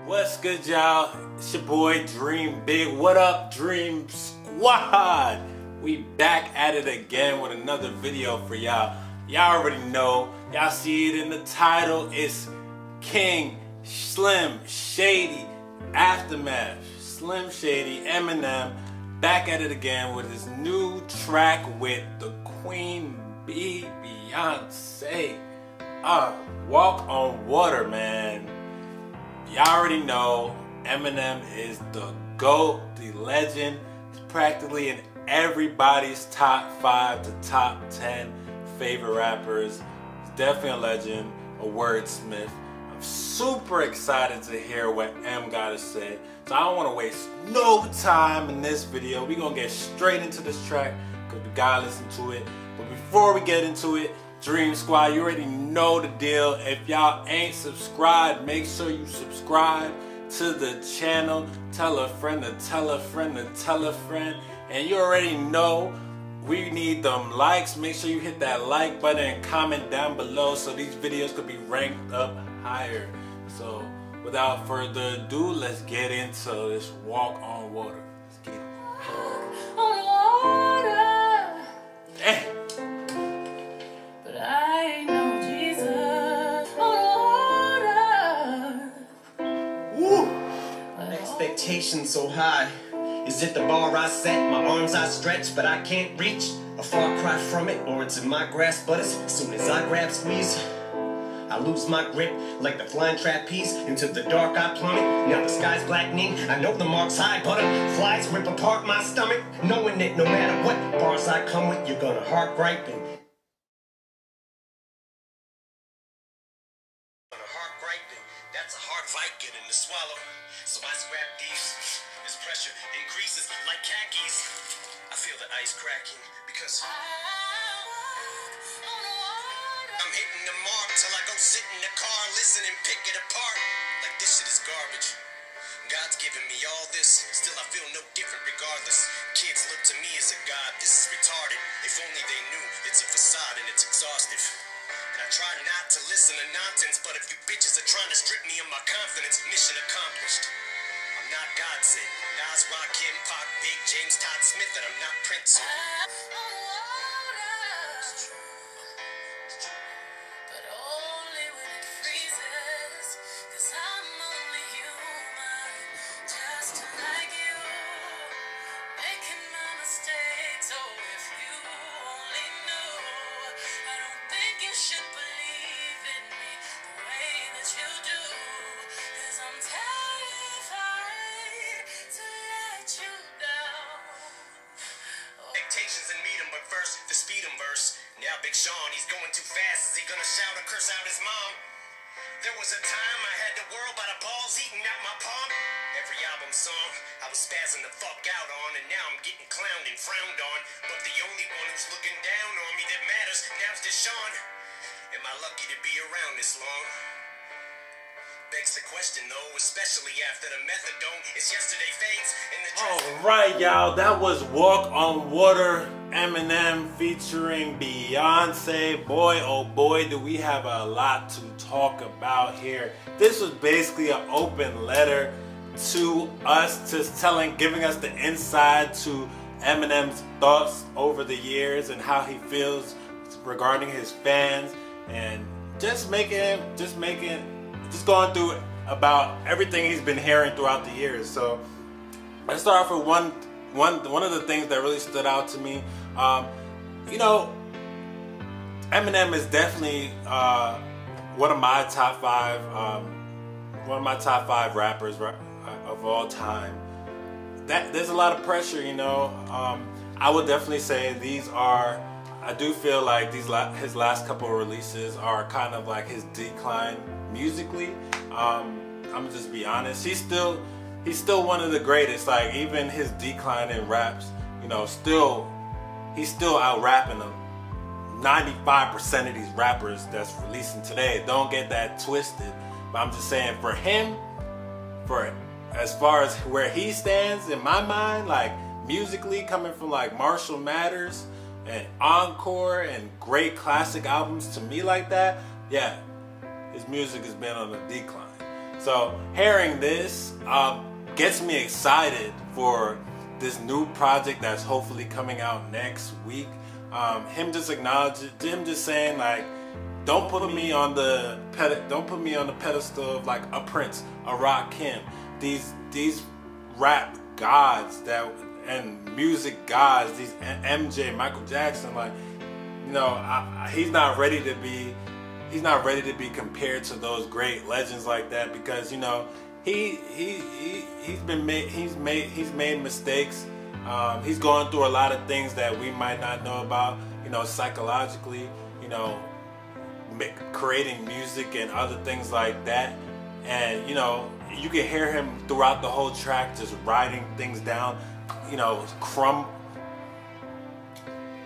What's good, y'all? It's your boy Dream Big. What up, Dream Squad? We back at it again with another video for y'all. Y'all already know. Y'all see it in the title. It's King, Slim, Shady, Aftermath. Slim Shady, Eminem, back at it again with his new track with the Queen Bee, Beyonce. Walk on Water, man. Y'all already know Eminem is the GOAT, the legend. He's practically in everybody's top 5 to top 10 favorite rappers. He's definitely a legend, a wordsmith. I'm super excited to hear what M got to say. So I don't want to waste no time in this video. We're going to get straight into this track because we got to listen to it. But before we get into it, Dream Squad, you already know the deal. If y'all ain't subscribed, make sure you subscribe to the channel. Tell a friend to tell a friend to tell a friend. And you already know we need them likes. Make sure you hit that like button and comment down below so these videos could be ranked up higher. So without further ado, let's get into this Walk on Water. Let's get it. On water. Damn. I know Jesus on water. Woo. Expectations so high. Is it the bar I set? My arms I stretch, but I can't reach. A far cry from it, or it's in my grasp. But as soon as I grab squeeze, I lose my grip like the flying trapeze. Into the dark I plummet. Now the sky's blackening. I know the mark's high, butterflies rip apart my stomach. Knowing that no matter what bars I come with, you're gonna heart gripe and that's a hard fight getting to swallow. So I scrap these as pressure increases like khakis. I feel the ice cracking because I'm hitting the mark till I go sit in the car, listen and pick it apart. Like this shit is garbage. God's given me all this, still I feel no different regardless. Kids look to me as a god, this is retarded. If only they knew it's a facade and it's exhaustive. And I try not to listen to nonsense, but if you bitches are trying to strip me of my confidence, mission accomplished. I'm not God's sake, Nas, Rakim, Pac, Big, James, Todd Smith, and I'm not Prince. But only when it freezes, 'cause I'm only human, just like you, making my mistakes. Oh, if you only knew, I don't think you should believe in me the way that you do, 'cause I'm terrified to let you down. Expectations and meet him, but first, the speed him verse. Now Big Sean, he's going too fast. Is he gonna shout or curse out his mom? There was a time I had the world by the balls eating out my palm. Every album song I was spazzing the fuck out on, and now I'm getting clowned and frowned on. But the only one who's looking down on me that matters now's Deshaun. Am I lucky to be around this long? Begs the question though, especially after the methadone is yesterday fades in the Alright, y'all, that was Walk on Water, Eminem featuring Beyonce. Boy, oh boy, do we have a lot to talk about here. This was basically an open letter to us, giving us the inside to Eminem's thoughts over the years and how he feels regarding his fans, and just going through about everything he's been hearing throughout the years. So let's start off with one of the things that really stood out to me. You know, Eminem is definitely one of my top 5 rappers of all time. There's a lot of pressure, you know. I would definitely say I do feel like his last couple of releases are kind of like his decline musically. I'm gonna just be honest. He's still one of the greatest. Like, even his decline in raps, you know, he's still out rapping them 95% of these rappers that's releasing today. Don't get that twisted. But I'm just saying, for him, as far as where he stands in my mind, like musically, coming from like Marshall Mathers and Encore and great classic albums to me like that, yeah, his music has been on a decline. So hearing this gets me excited for this new project that's hopefully coming out next week. Him just saying like, don't put me on the pedestal of like a Prince, a Rakim, these rap gods and music gods, these MJ, Michael Jackson, like, you know, he's not ready to be compared to those great legends like that, because, you know, he's made mistakes. He's going through a lot of things that we might not know about, you know, psychologically, you know, creating music and other things like that. And, you know, you can hear him throughout the whole track just writing things down, you know,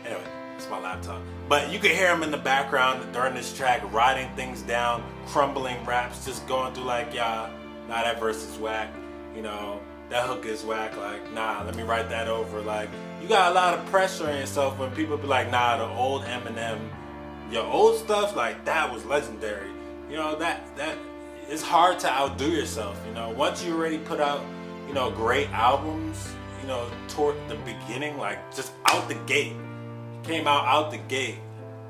anyway, it's my laptop. But you can hear him in the background during this track writing things down, crumbling raps, just going through like, yeah, nah, that verse is whack, you know, that hook is whack, like, nah, let me write that over. Like, you got a lot of pressure on yourself when people be like, nah, the old Eminem, your old stuff, like, that was legendary. You know, that it's hard to outdo yourself, you know. Once you already put out, you know, great albums, you know, toward the beginning, like, just out the gate, came out the gate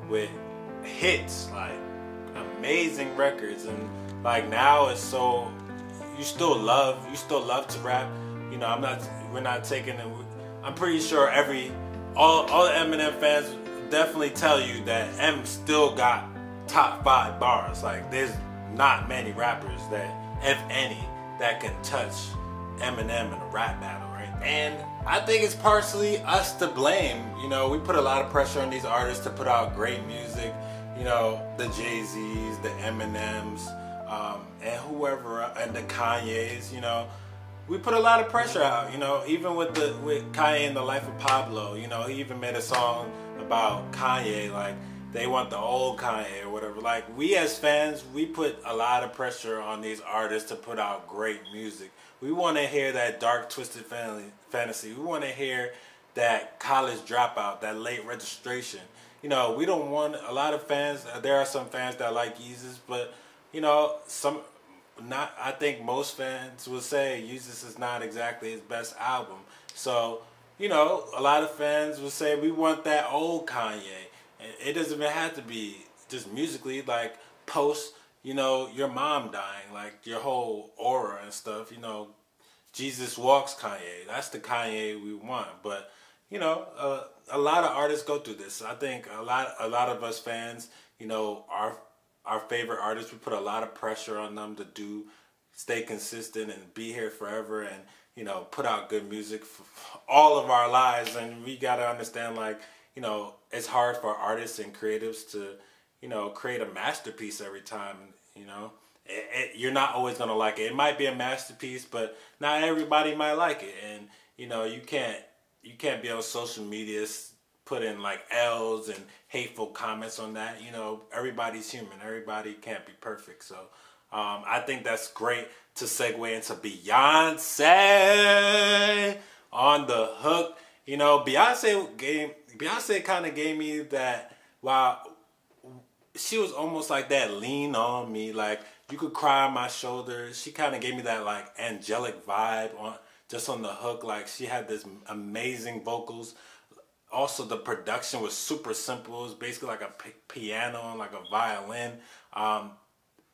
with hits, like, amazing records, and like, now it's so, you still love to rap, you know. We're not taking it, I'm pretty sure all the Eminem fans definitely tell you that M still got top 5 bars. Like, there's not many rappers that, if any, that can touch Eminem in a rap battle, right? And I think it's partially us to blame. You know, we put a lot of pressure on these artists to put out great music. You know, the Jay-Z's, the Eminems, and whoever, and the Kanyes, you know. We put a lot of pressure out, you know, even with Kanye and the Life of Pablo. You know, he even made a song about Kanye, like, they want the old Kanye or whatever. Like, we as fans, we put a lot of pressure on these artists to put out great music. We want to hear that dark, twisted fantasy. We want to hear that college dropout, that late registration. You know, we don't want a lot of fans. There are some fans that like Yeezus, but, you know, I think most fans will say Yeezus is not exactly his best album. So, you know, a lot of fans will say we want that old Kanye. It doesn't even have to be just musically, like, post, you know, your mom dying, like, your whole aura and stuff, you know, Jesus Walks Kanye. That's the Kanye we want. But, you know, a lot of artists go through this. I think a lot of us fans, you know, our favorite artists, we put a lot of pressure on them to stay consistent and be here forever, and, you know, put out good music for all of our lives. And we got to understand, like, you know, it's hard for artists and creatives to, you know, create a masterpiece every time. You know, you're not always going to like it. It might be a masterpiece, but not everybody might like it. And, you know, you can't be on social media putting like L's and hateful comments on that. You know, everybody's human. Everybody can't be perfect. So I think that's great to segue into Beyonce on the hook. You know, Beyonce kind of gave me that, wow, she was almost like that lean on me, like, you could cry on my shoulder. She kind of gave me that, like, angelic vibe just on the hook. Like, she had this amazing vocals. Also, the production was super simple. It was basically like a piano and like a violin.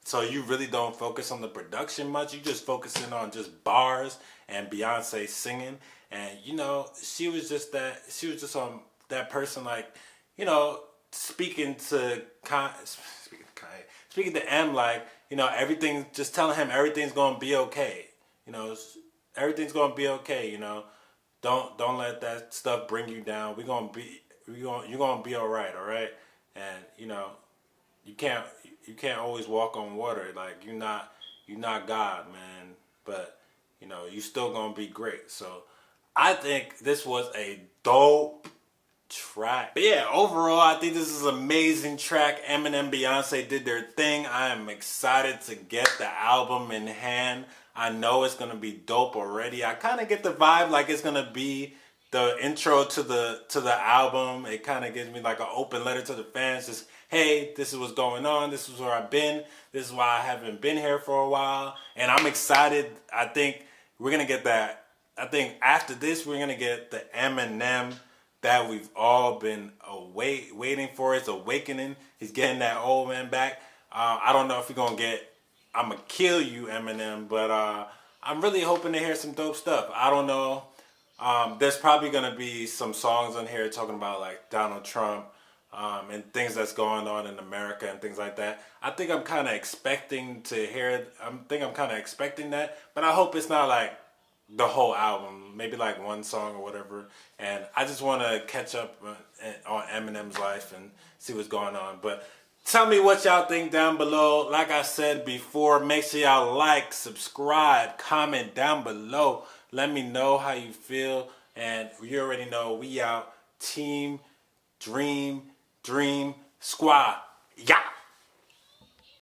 So you really don't focus on the production much. You just focusing on just bars and Beyonce singing. And, you know, she was just that person, like, you know, speaking to M, like, you know, just telling him everything's going to be okay. You know, everything's going to be okay, you know. Don't let that stuff bring you down. you're going to be all right? And, you know, you can't always walk on water. Like, you're not God, man, but, you know, you still going to be great. So I think this was a dope track. But yeah, overall, I think this is an amazing track. Eminem, Beyonce did their thing. I am excited to get the album in hand. I know it's going to be dope already. I kind of get the vibe like it's going to be the intro to the album. It kind of gives me like an open letter to the fans. Just, hey, this is what's going on. This is where I've been. This is why I haven't been here for a while. And I'm excited. I think we're going to get that. I think after this, we're going to get the Eminem that we've all been waiting for. It's awakening. He's getting that old man back. I don't know if we're going to get I'ma kill you, Eminem, but I'm really hoping to hear some dope stuff. I don't know. There's probably going to be some songs on here talking about like Donald Trump and things that's going on in America and things like that. I think I'm kind of expecting to hear it. I'm kind of expecting that, but I hope it's not like the whole album, maybe like one song or whatever. And I just want to catch up on Eminem's life and see what's going on. But tell me what y'all think down below. Like I said before, make sure y'all like, subscribe, comment down below. Let me know how you feel. And you already know we out. Team Dream Squad. Yeah.